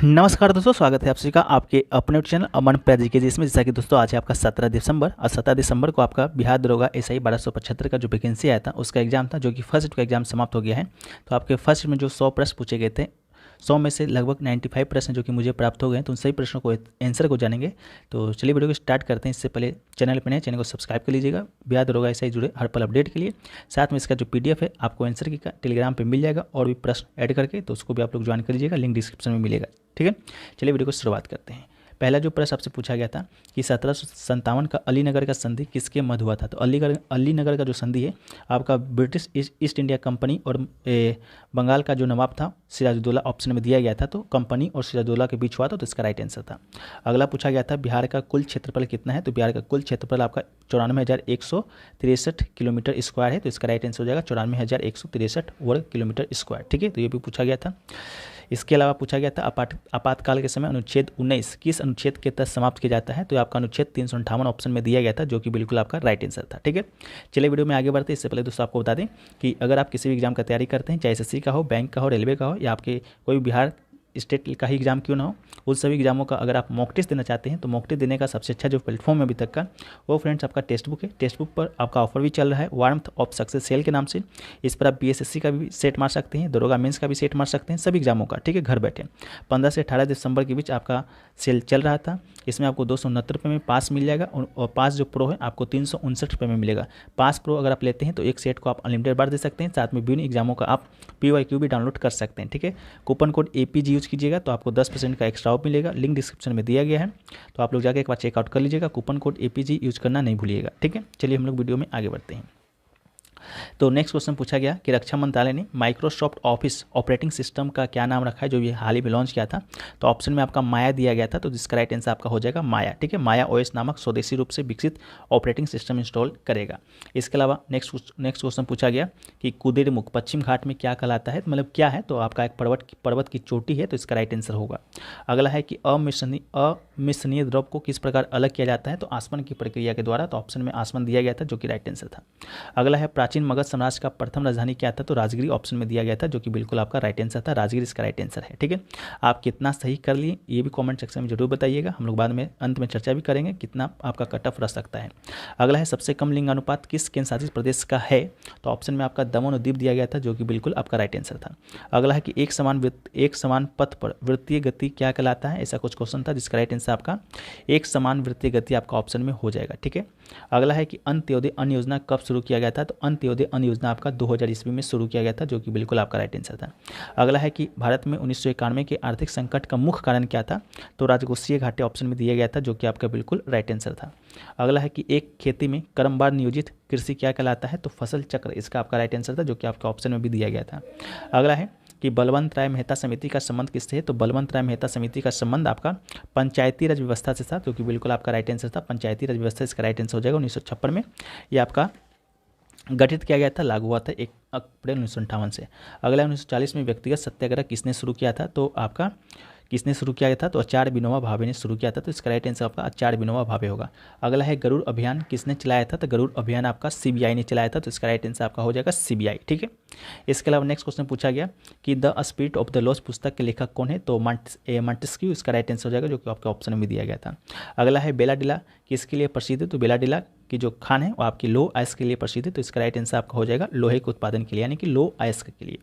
नमस्कार दोस्तों, स्वागत है आप सभी का आपके अपने चैनल अमन प्रैज के जिसमें जैसा कि दोस्तों आज है आपका 17 दिसंबर और 17 दिसंबर को आपका बिहार दरोगा एसआई 1275 का जो वैकेंसी आया था उसका एग्जाम था, जो कि फर्स्ट का एग्जाम समाप्त हो गया है। तो आपके फर्स्ट में जो 100 प्रश्न पूछे गए थे, 100 में से लगभग 95 प्रश्न जो कि मुझे प्राप्त हो गए हैं, तो उन सभी प्रश्नों को आंसर को जानेंगे। तो चलिए वीडियो को स्टार्ट करते हैं। इससे पहले चैनल पर नए चैनल को सब्सक्राइब कर लीजिएगा बिहार दरोगा एसआई जुड़े हर पल अपडेट के लिए। साथ में इसका जो पीडीएफ है आपको आंसर की टेलीग्राम पर मिल जाएगा और भी प्रश्न ऐड करके, तो उसको भी आप लोग ज्वाइन कर लीजिएगा, लिंक डिस्क्रिप्शन में मिलेगा। ठीक है, चलिए वीडियो को शुरुआत करते हैं। पहला जो प्रश्न आपसे पूछा गया था कि 1757 का अलीनगर का संधि किसके मध्य हुआ था। तो अलीनगर का जो संधि है आपका ब्रिटिश ईस्ट इंडिया कंपनी और बंगाल का जो नवाब था सिराजुद्दौला, ऑप्शन में दिया गया था। तो कंपनी और सिराजुद्दौला के बीच हुआ था, तो इसका राइट आंसर था। अगला पूछा गया था बिहार का कुल क्षेत्रफल कितना है। तो बिहार का कुल क्षेत्रफल आपका 94,163 किलोमीटर स्क्वायर है। तो इसका राइट आंसर हो जाएगा 94,163 वर्ग किलोमीटर स्क्वायर। ठीक है, तो ये भी पूछा गया था। इसके अलावा पूछा गया था आपातकाल के समय अनुच्छेद 19 किस अनुच्छेद के तहत समाप्त किया जाता है। तो आपका अनुच्छेद 358 ऑप्शन में दिया गया था, जो कि बिल्कुल आपका राइट आंसर था। ठीक है, चलिए वीडियो में आगे बढ़ते हैं। इससे पहले दोस्तों आपको बता दें कि अगर आप किसी भी एग्जाम का तैयारी करते हैं, चाहे एसएससी का हो, बैंक का हो, रेलवे का हो, या आपके कोई बिहार स्टेट का ही एग्जाम क्यों ना हो, उन सभी एग्जामों का अगर आप मॉक टेस्ट देना चाहते हैं तो मॉक टेस्ट देने का सबसे अच्छा जो प्लेटफॉर्म है अभी तक का, वो फ्रेंड्स आपका टेक्स्ट बुक है। टेक्स्ट बुक पर आपका ऑफर भी चल रहा है वार्मथ ऑफ सक्सेस सेल के नाम से। इस पर आप बीएसएससी का भी सेट मार सकते हैं, दरोगा मेंस का भी सेट मार सकते हैं, सभी एग्जामों का। ठीक है, घर बैठे 15 से 18 दिसंबर के बीच आपका सेल चल रहा था। इसमें आपको 269 रुपये में पास मिल जाएगा और पास जो प्रो है आपको 359 रुपये में मिलेगा। पास प्रो अगर आप लेते हैं तो एक सेट को आप अनलिमिटेड बार दे सकते हैं, साथ में विभिन्न एग्जामों का आप PYQ भी डाउनलोड कर सकते हैं। ठीक है, कूपन कोड APG यूज कीजिएगा तो आपको 10% का एक्स्ट्रा ऑफ मिलेगा। लिंक डिस्क्रिप्शन में दिया गया है, तो आप लोग जाके एक बार चेकआउट कर लीजिएगा। कूपन कोड APG यूज करना नहीं भूलिएगा। ठीक है, चलिए हम लोग वीडियो में आगे बढ़ते हैं। तो नेक्स्ट क्वेश्चन पूछा गया कि रक्षा मंत्रालय ने माइक्रोसॉफ्ट ऑफिस ऑपरेटिंग सिस्टम का क्या नाम रखा है, जो ये हाल ही में लॉन्च किया था। तो ऑप्शन में आपका माया दिया गया था, तो जिसका राइट आंसर आपका हो जाएगा माया। ठीक है, माया OS नामक स्वदेशी रूप से विकसित ऑपरेटिंग सिस्टम इंस्टॉल करेगा। इसके अलावा नेक्स्ट क्वेश्चन पूछा गया कि कुदेरमुख पश्चिम घाट में क्या कहलाता है, मतलब क्या है। तो आपका एक पर्वत की चोटी है, तो इसका राइट आंसर होगा। अगला है कि अमिश्रणीय द्रव को किस प्रकार अलग किया जाता है। तो आसमन की प्रक्रिया के द्वारा। तो ऑप्शन में आसमन दिया गया था, जो कि राइट आंसर था। अगला है प्राचीन मगध साम्राज्य का प्रथम राजधानी क्या था। तो राजगिरी ऑप्शन में दिया गया था, जो कि बिल्कुल आपका राइट आंसर था। राजगिरी इसका राइट आंसर है। ठीक है, आप कितना सही कर लिए ये भी कमेंट सेक्शन में जरूर बताइएगा। हम लोग बाद में अंत में चर्चा भी करेंगे कितना आपका कट ऑफ रह सकता है। अगला है सबसे कम लिंग अनुपात किस केंद्र शासित प्रदेश का है। तो ऑप्शन में आपका दमन और दीव दिया गया था, जो कि बिल्कुल आपका राइट आंसर था। अगला है कि एक समान पथ पर वृत्तीय गति क्या कहलाता है, ऐसा कुछ क्वेश्चन था, जिसका राइट आंसर आपका एक समान वृत्तीय गति आपका ऑप्शन में हो जाएगा। ठीक है, अगला है कि अंत्योदय अन्न योजना कब शुरू किया गया था। तो अंत्योदय अन्न योजना आपका 2000 ईस्वी में शुरू किया गया था, जो कि बिल्कुल आपका राइट आंसर था। अगला है कि भारत में 1991 के आर्थिक संकट का मुख्य कारण क्या था। तो राजकोषीय घाटे ऑप्शन में दिया गया था, जो कि आपका बिल्कुल राइट आंसर था। अगला है कि एक खेती में क्रमवार नियोजित कृषि क्या कहलाता है। तो फसल चक्र इसका आपका राइट आंसर था, जो कि आपका ऑप्शन में भी दिया गया था। अगला है कि बलवंत राय मेहता समिति का संबंध किससे है। तो बलवंत राय मेहता समिति का संबंध आपका पंचायती राज व्यवस्था से था, जो कि बिल्कुल आपका राइट आंसर था। पंचायती राज व्यवस्था इसका राइट आंसर हो जाएगा। 1956 में ये आपका गठित किया गया था, लागू हुआ था 1 अप्रैल 1958 से। अगला 1940 में व्यक्तिगत सत्याग्रह किसने शुरू किया था। तो आपका किसने शुरू किया था। तो आचार्य विनोबा भावे ने शुरू किया था, तो इसका राइट आंसर आपका आचार्य विनोबा भावे होगा। अगला है गरुड़ अभियान किसने चलाया था। तो गरुड़ अभियान आपका CBI ने चलाया था, तो इसका राइट आंसर आपका हो जाएगा CBI। ठीक है, इसके अलावा नेक्स्ट क्वेश्चन पूछा गया कि the spirit of the lost पुस्तक के लेखक कौन है। तो मॉन्टेस्क्यू इसका राइट आंसर हो जाएगा, जो कि आपके ऑप्शन में दिया गया था। अगला है बेलाडिला किसके लिए प्रसिद्ध है। तो बेलाडिला की जो खान है वो आपकी लो आयस्क के लिए प्रसिद्ध है, तो इसका राइट आंसर आपका हो जाएगा लोहे के उत्पादन के लिए, यानी कि लो आयस्क के लिए।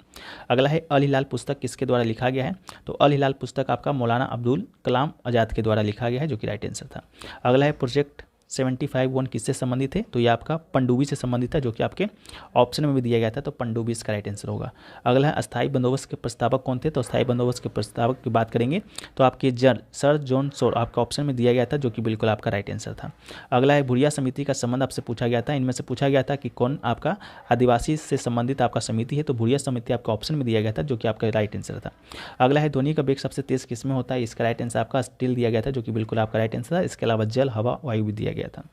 अगला है अल हिलाल पुस्तक किसके द्वारा लिखा गया है। तो अल हिलाल पुस्तक आपका मौलाना अब्दुल कलाम आज़ाद के द्वारा लिखा गया है, जो कि राइट आंसर था। अगला है प्रोजेक्ट 75-1 किससे संबंधित है। तो ये आपका पनडुब्बी से संबंधित है, जो कि आपके ऑप्शन में भी दिया गया था, तो पनडुब्बी इसका राइट आंसर होगा। अगला है अस्थायी बंदोबस्त के प्रस्तावक कौन थे। तो अस्थायी बंदोबस्त के प्रस्तावक की बात करेंगे तो आपके सर जॉन शोर आपका ऑप्शन में दिया गया था, जो कि बिल्कुल आपका राइट आंसर था। अगला है भुरिया समिति का संबंध आपसे पूछा गया था। इनमें से पूछा गया था कि कौन आपका आदिवासी से संबंधित आपका समिति है। तो भुरिया समिति आपका ऑप्शन में दिया गया था, जो कि आपका राइट आंसर था। अगला है ध्वनि का वेग सबसे तेज किस में होता है। इसका राइट आंसर आपका स्टील दिया गया था, जो कि बिल्कुल आपका राइट आंसर था। इसके अलावा जल, हवा, वायु भी दिया गया था।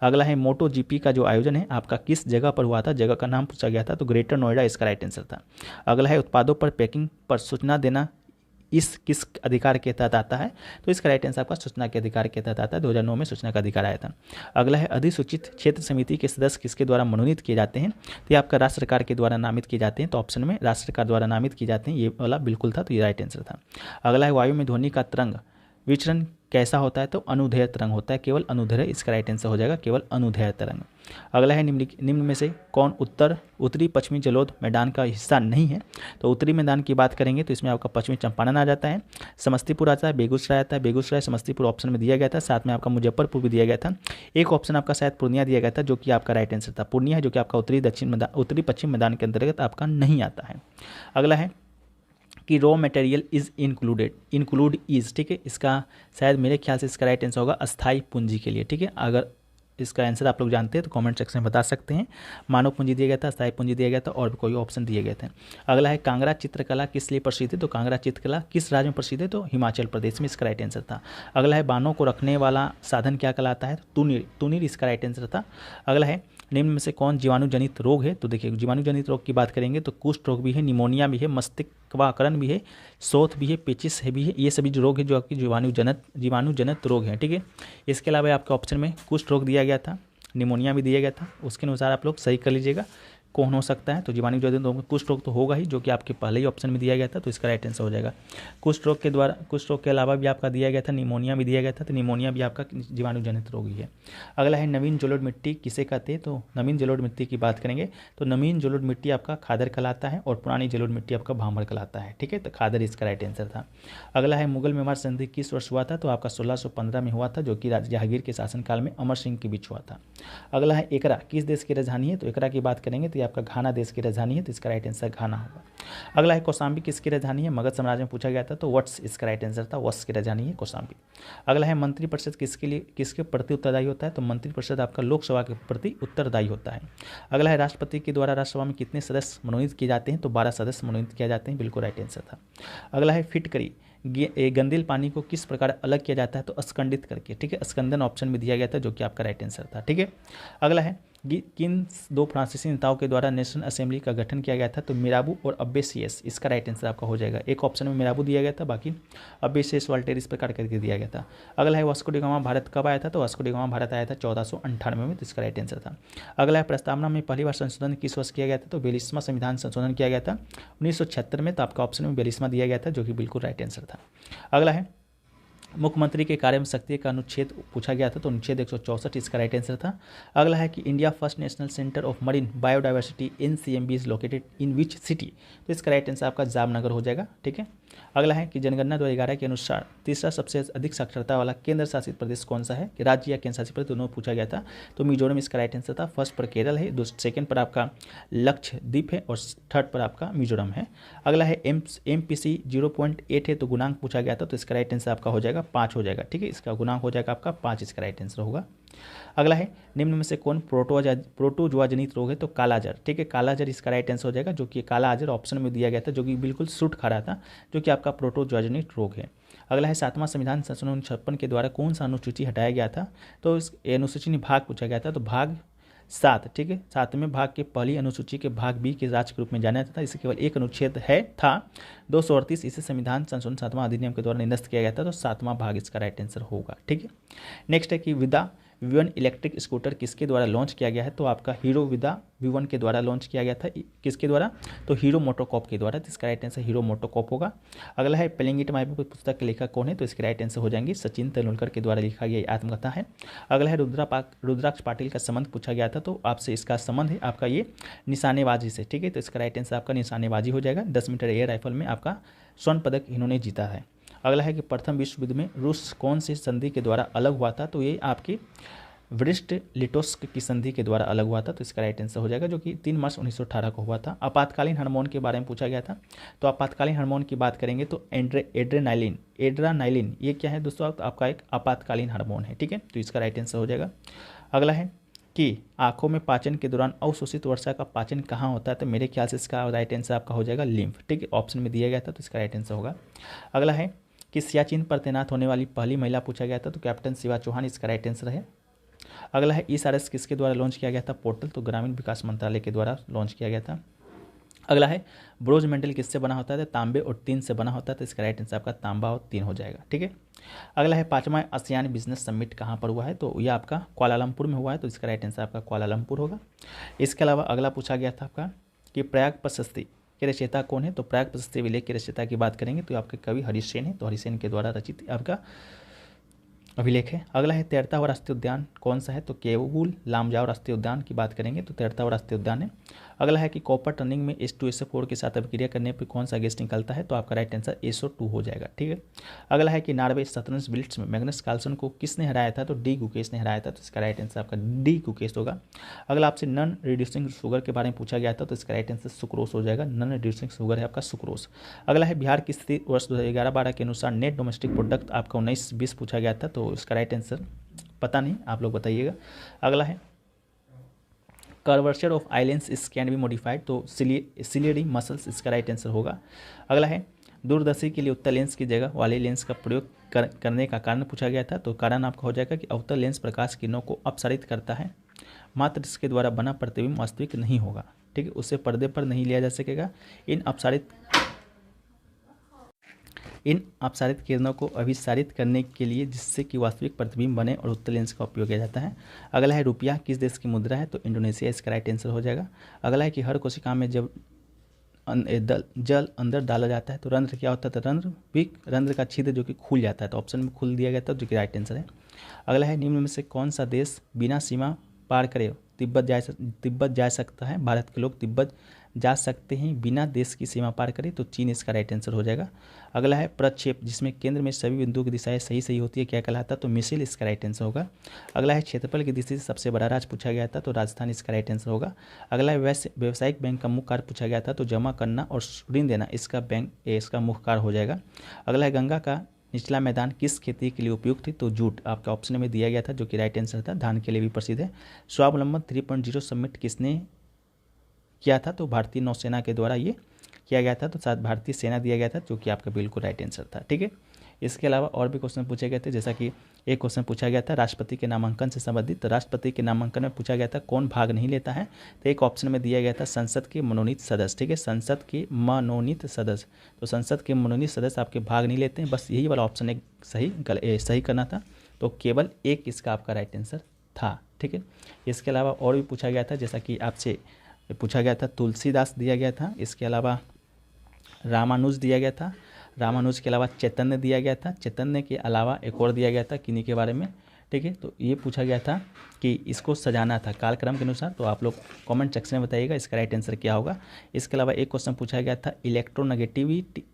अगला है मोटो GP का जो आयोजन है आपका किस जगह पर हुआ था, जगह का नाम पूछा गया था। तो ग्रेटर नोएडा इसका राइट आंसर था। अगला है उत्पादों पर पैकिंग पर सूचना देना इस किस अधिकार के तहत आता है, तो इसका राइट आंसर आपका सूचना के अधिकार के तहत आता है। 2009 में सूचना का अधिकार आया था। अगला है अधिसूचित क्षेत्र समिति के सदस्य किसके द्वारा मनोनीत किए जाते हैं, तो ये आपका राज्य सरकार के द्वारा नामित किए जाते हैं। तो ऑप्शन में राज्य सरकार द्वारा नामित किए जाते हैं, ये वाला बिल्कुल था, तो ये राइट आंसर था। अगला है वायु में ध्वनि का तरंग विचरण कैसा होता है, तो अनुदैर्घ्य तरंग होता है, केवल अनुदैर्घ्य, इसका राइट आंसर हो जाएगा केवल अनुदैर्घ्य तरंग। अगला है निम्न में से कौन उत्तरी पश्चिमी जलोढ़ मैदान का हिस्सा नहीं है, तो उत्तरी मैदान की बात करेंगे तो इसमें आपका पश्चिमी चंपारण आ जाता है, समस्तीपुर आता है, बेगूसराय आता है, बेगूसराय समस्तीपुर ऑप्शन में दिया गया था, साथ में आपका मुजफ्फरपुर भी दिया गया था। एक ऑप्शन आपका शायद पूर्णिया दिया गया था, जो कि आपका राइट आंसर था। पूर्णिया है जो कि आपका उत्तरी पश्चिम मैदान के अंतर्गत आपका नहीं आता है। अगला है कि raw material is include is, ठीक है, इसका शायद मेरे ख्याल से इसका राइट आंसर होगा अस्थाई पूंजी के लिए, ठीक है। अगर इसका आंसर आप लोग जानते हैं तो कमेंट सेक्शन में बता सकते हैं। मानव पूंजी दिया गया था, अस्थाई पूंजी दिया गया था, और भी कोई ऑप्शन दिए गए थे। अगला है कांगड़ा चित्रकला किस लिए प्रसिद्ध है, तो कांगड़ा चित्रकला किस राज्य में प्रसिद्ध है, तो हिमाचल प्रदेश में, इसका राइट आंसर था। अगला है बानों को रखने वाला साधन क्या कहलाता है, तूनीर इसका राइट आंसर था। अगला है निम्न में से कौन जीवाणुजनित रोग है, तो देखिए जीवाणुजनित रोग की बात करेंगे तो कुष्ठ रोग भी है, निमोनिया भी है, मस्तिष्कवाकरण भी है, शोथ भी है, पेचिस है भी है, ये सभी जो रोग है जो आपकी जीवाणुजनित रोग है, ठीक है। इसके अलावा आपके ऑप्शन में कुष्ठ रोग दिया गया था, निमोनिया भी दिया गया था, उसके अनुसार आप लोग सही कर लीजिएगा कौन हो सकता है। तो जीवाणुजनित रोग में कुष्ठ रोग तो होगा ही, जो कि आपके पहले ही ऑप्शन में दिया गया था, तो इसका राइट आंसर हो जाएगा। कुष्ठ रोग के अलावा भी आपका दिया गया था, निमोनिया भी दिया गया था, तो निमोनिया भी आपका जीवाणुजनित रोग ही है। अगला है नवीन जलोढ़ मिट्टी किसे कहते हैं, तो नवीन जलोढ़ मिट्टी की बात करेंगे तो नवीन जलोढ़ मिट्टी आपका खादर कहलाता है, और पुरानी जलोढ़ मिट्टी आपका भांबर कहलाता है, ठीक है, तो खादर इसका राइट आंसर था। अगला है मुगल मेवाड़ संधि किस वर्ष हुआ था, तो आपका 1615 में हुआ था, जो कि राजा जहांगीर के शासनकाल में अमर सिंह के बीच हुआ था। अगला है एकरा किस देश की राजधानी है, तो एकरा की बात करेंगे तो ये आपका घाना देश की राजधानी है, तो इसका राइट आंसर घाना होगा। अगला है कौशाम्बी किसकी राजधानी है, मगध साम्राज्य में पूछा गया था, तो वत्स इसका राइट आंसर था, वत्स की राजधानी है कौशाम्बी। अगला है मंत्रिपरिषद किसके प्रति उत्तरदायी होता है, तो मंत्रिपरिषद आपका लोकसभा के प्रति उत्तरदायी होता है। अगला है राष्ट्रपति के द्वारा राज्यसभा में कितने सदस्य मनोनीत किए जाते हैं, तो 12 सदस्य मनोनीत किए जाते हैं, बिल्कुल राइट आंसर था। अगला है फिटकरी गंदील पानी को किस प्रकार अलग किया जाता है, तो स्कंदित करके, ठीक है, स्कंदन ऑप्शन में दिया गया था, जो कि आपका राइट आंसर था, ठीक है। अगला है किन दो फ्रांसीसी नेताओं के द्वारा नेशनल असेंबली का गठन किया गया था, तो मिराबू और अब्बे सीएस, इसका राइट आंसर आपका हो जाएगा। एक ऑप्शन में मिराबू दिया गया था, बाकी अब्बे सीएस वाल्टेर इस प्रकार करके दिया गया था। अगला है वास्को डी गामा भारत कब आया था, तो वास्को डी गामा भारत आया था 1498 में, तो इसका राइट आंसर था। अगला है प्रस्तावना में पहली बार संशोधन किस वर्ष किया गया था, तो 42वां संविधान संशोधन किया गया था 1976 में, तो आपका ऑप्शन में 42वां दिया गया था, जो कि बिल्कुल राइट आंसर था। अगला है मुख्यमंत्री के कार्य में शक्ति का अनुच्छेद पूछा गया था, तो अनुच्छेद 164 इसका राइट आंसर था। अगला है कि India first national centre of marine biodiversity NCMB is located in which city, तो इसका राइट आंसर आपका जामनगर हो जाएगा, ठीक है। अगला है कि जनगणना 2011 के अनुसार तीसरा सबसे अधिक साक्षरता वाला केंद्र शासित प्रदेश कौन सा है, कि राज्य या केंद्र शासित प्रदेश दोनों पूछा गया था, तो मिजोरम इसका राइट आंसर था। फर्स्ट पर केरल है, सेकंड पर आपका लक्षद्वीप है, और थर्ड पर आपका मिजोरम है। अगला है MPC 0.8 है, तो गुणांक पूछा गया था, तो इसका राइट आंसर आपका हो जाएगा 5 हो जाएगा, ठीक है, इसका गुणांक हो जाएगा आपका 5, इसका राइट आंसर होगा। अगला है निम्न में से कौन प्रोटोजोआ जनित रोग है, तो कालाजार, ठीक है, कालाजार इसका राइट आंसर हो जाएगा, जो कि कालाजार ऑप्शन में दिया गया था, जो कि बिल्कुल सूट खा रहा था, जो कि आपका प्रोटोजोआ जनित रोग है। अगला है 7वां संविधान संशोधन 1956 के द्वारा कौन सा अनुसूची हटाया गया था, तो इस अनुसूची में भाग पूछा गया था, तो भाग 7, ठीक है, 7वें भाग के पहली अनुसूची के भाग बी के राज्य के रूप में जाना जाता था। इसे केवल एक अनुच्छेद था 238, इसे संविधान संशोधन 7वां अधिनियम के द्वारा निरस्त किया गया था, तो 7वां भाग इसका राइट आंसर होगा, ठीक है। नेक्स्ट है कि विदा V1 इलेक्ट्रिक स्कूटर किसके द्वारा लॉन्च किया गया है, तो आपका हीरो विदा V1 के द्वारा लॉन्च किया गया था, किसके द्वारा, तो हीरो मोटोकॉप के द्वारा, तो इसका राइट आंसर हीरो मोटोकॉप होगा। अगला है पेलिंगिट माइबू पुस्तक के लेखक कौन है, तो इसके राइट आंसर हो जाएंगे सचिन तेंदुलकर के द्वारा लिखा गया आत्मकथा है। अगला है रुद्राक्ष पाटिल का संबंध पूछा गया था, तो आपसे इसका संबंध है आपका ये निशानेबाजी से, ठीक है, तो इसका राइट आंसर आपका निशानेबाजी हो जाएगा। 10 मीटर एयर राइफल में आपका स्वर्ण पदक इन्होंने जीता है। अगला है कि प्रथम विश्व युद्ध में रूस कौन सी संधि के द्वारा अलग हुआ था, तो ये आपकी ब्रिस्ट लिटोस्क की संधि के द्वारा अलग हुआ था, तो इसका राइट आंसर हो जाएगा, जो कि 3 मार्च 1918 को हुआ था। आपातकालीन हार्मोन के बारे में पूछा गया था, तो आपातकालीन हार्मोन की बात करेंगे तो एड्रेनाइलिन ये क्या है दोस्तों, आपका एक आपातकालीन हार्मोन है, ठीक है, तो इसका राइट आंसर हो जाएगा। अगला है कि आंखों में पाचन के दौरान अवशोषित वर्षा का पाचन कहाँ होता है, तो मेरे ख्याल से इसका राइट आंसर आपका हो जाएगा लिम्फ, ठीक है, ऑप्शन में दिया गया था, तो इसका राइट आंसर होगा। अगला है कि सियाचिन पर तैनात होने वाली पहली महिला पूछा गया था, तो कैप्टन शिवा चौहान इसका राइट आंसर है। अगला है ESRS किसके द्वारा लॉन्च किया गया था पोर्टल, तो ग्रामीण विकास मंत्रालय के द्वारा लॉन्च किया गया था। अगला है ब्रोंज मेडल किससे बना होता है? तांबे और टीन से बना होता है, तो इसका राइट आंसर आपका तांबा और टीन हो जाएगा। ठीक है। अगला है 5वां आसियान बिजनेस समिट कहाँ पर हुआ है? तो ये आपका कुआलालंपुर में हुआ है, तो इसका राइट आंसर आपका कुआलालंपुर होगा। इसके अलावा अगला पूछा गया था आपका कि प्रयाग प्रशस्ति के रचयिता कौन है? तो प्रयाग प्रशस्ति विलेख के रचयिता की बात करेंगे तो आपके कवि हरिसेन है, तो हरिसेन के द्वारा रचित आपका अभिलेख है। अगला है 13वां राष्ट्रीय उद्यान कौन सा है? तो केवुल लामजाओ राष्ट्रीय उद्यान की बात करेंगे तो 13वां राष्ट्रीय उद्यान है। अगला है कि कॉपर टर्निंग में H2SO4 के साथ अभिक्रिया करने पर कौन सा गैस निकलता है? तो आपका राइट आंसर SO2 हो जाएगा। ठीक है। अगला है कि नॉर्वे शतरंज ब्लिट्ज में मैग्नस कार्लसन को किसने हराया था? तो डी गुकेश ने हराया था, तो इसका राइट आंसर आपका डी गुकेश होगा। अगला आपसे नॉन रिड्यूसिंग शुगर के बारे में पूछा गया था, तो इसका राइट आंसर सुक्रोस हो जाएगा। नॉन रिड्यूसिंग शुगर है आपका सुक्रोस। अगला है बिहार की स्थिति वर्ष 2011-12 के अनुसार नेट डोमेस्टिक प्रोडक्ट आपका 19-20 पूछा गया था, तो इसका राइट आंसर पता नहीं, आप लोग बताइएगा। अगला है कर्वेचर ऑफ आइलैंड्स इस कैन बी मॉडिफाइड, तो सिलियरी मसल्स इसका राइट आंसर होगा। अगला है दूरदर्शी के लिए उत्तल लेंस की जगह वाले लेंस का प्रयोग करने का कारण पूछा गया था, तो कारण आपका हो जाएगा कि अवतल लेंस प्रकाश किरणों को अपसारित करता है, मात्र इसके द्वारा बना प्रतिबिंब वास्तविक नहीं होगा। ठीक है, उससे पर्दे पर नहीं लिया जा सकेगा। इन अपसारित किरणों को अभिसारित करने के लिए जिससे कि वास्तविक प्रतिबिंब बने और उत्तल लेंस का उपयोग किया जाता है। अगला है रुपया किस देश की मुद्रा है? तो इंडोनेशिया इसका राइट आंसर हो जाएगा। अगला है कि हर कोशिका में जब जल अंदर डाला जाता है तो रंध्र क्या होता है? तो रंध्र का छिद्र जो कि खुल जाता है, तो ऑप्शन में खुल दिया गया था, जो कि राइट आंसर है। अगला है निम्न में से कौन सा देश बिना सीमा पार करे तिब्बत जा सकता है? भारत के लोग तिब्बत जा सकते हैं बिना देश की सीमा पार करे, तो चीन इसका राइट आंसर हो जाएगा। अगला है प्रक्षेप जिसमें केंद्र में सभी बिंदुओं की दिशाएं सही होती है, क्या कहलाता है? तो मिसाइल इसका राइट आंसर होगा। अगला है क्षेत्रफल की दृष्टि से सबसे बड़ा राज्य पूछा गया था, तो राजस्थान इसका राइट आंसर होगा। अगला है व्यावसायिक बैंक का मुख्य कार्य पूछा गया था, तो जमा करना और ऋण देना इसका मुख्य कार्य हो जाएगा। अगला है गंगा का निचला मैदान किस खेती के लिए उपयुक्त थी? तो जूट आपका ऑप्शन में दिया गया था, जो कि राइट आंसर था। धान के लिए भी प्रसिद्ध है। स्वावलंबन 3.0 समिट किसने किया था? तो भारतीय नौसेना के द्वारा ये किया गया था, तो साथ भारतीय सेना दिया गया था, जो कि आपका बिल्कुल राइट आंसर था। ठीक है। इसके अलावा और भी क्वेश्चन पूछे गए थे, जैसा कि एक क्वेश्चन पूछा गया था राष्ट्रपति के नामांकन से संबंधित। तो राष्ट्रपति के नामांकन में पूछा गया था कौन भाग नहीं लेता है? तो एक ऑप्शन में दिया गया था संसद के मनोनीत सदस्य। ठीक है, संसद के मनोनीत सदस्य, तो संसद के मनोनीत सदस्य आपके भाग नहीं लेते हैं, बस यही वाला ऑप्शन एक सही करना था, तो केवल एक इसका आपका राइट आंसर था। ठीक है। इसके अलावा और भी पूछा गया था, जैसा कि आपसे पूछा गया था तुलसीदास दिया गया था, इसके अलावा रामानुज दिया गया था, रामानुज के अलावा चैतन्य दिया गया था, चैतन्य के अलावा एक और दिया गया था किन्हीं के बारे में। ठीक है, तो ये पूछा गया था कि इसको सजाना था कालक्रम के अनुसार, तो आप लोग कमेंट सेक्शन में बताइएगा इसका राइट आंसर क्या होगा। इसके अलावा एक क्वेश्चन पूछा गया था इलेक्ट्रोनेगेटिविटी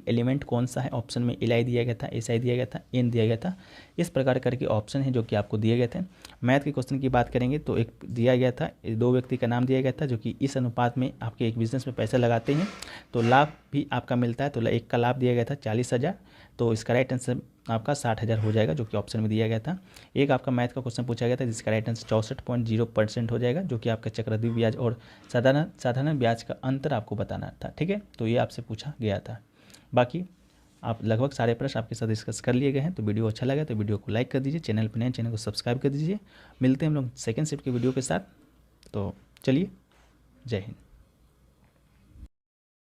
एलिमेंट कौन सा है? ऑप्शन में Li दिया गया था, Si दिया गया था, N दिया गया था। इस प्रकार करके ऑप्शन है जो कि आपको दिए गए थे। मैथ के क्वेश्चन की बात करेंगे तो एक दिया गया था, दो व्यक्ति का नाम दिया गया था जो कि इस अनुपात में आपके एक बिजनेस में पैसा लगाते हैं तो लाभ भी आपका मिलता है, तो एक का लाभ दिया गया था 40,000, तो इसका राइट आंसर आपका 60,000 हो जाएगा, जो कि ऑप्शन में दिया गया था। एक आपका मैथ का क्वेश्चन पूछा गया था जिसका राइट आंसर 64.0% हो जाएगा, जो कि आपका चक्रवृद्धि ब्याज और साधारण ब्याज का अंतर आपको बताना था। ठीक है, तो ये आपसे पूछा गया था। बाकी आप लगभग सारे प्रश्न आपके साथ डिस्कस कर लिए गए हैं। तो वीडियो अच्छा लगा तो वीडियो को लाइक कर दीजिए, चैनल पर नए चैनल को सब्सक्राइब कर दीजिए। मिलते हैं हम लोग सेकेंड शिफ्ट के वीडियो के साथ। तो चलिए, जय हिंद।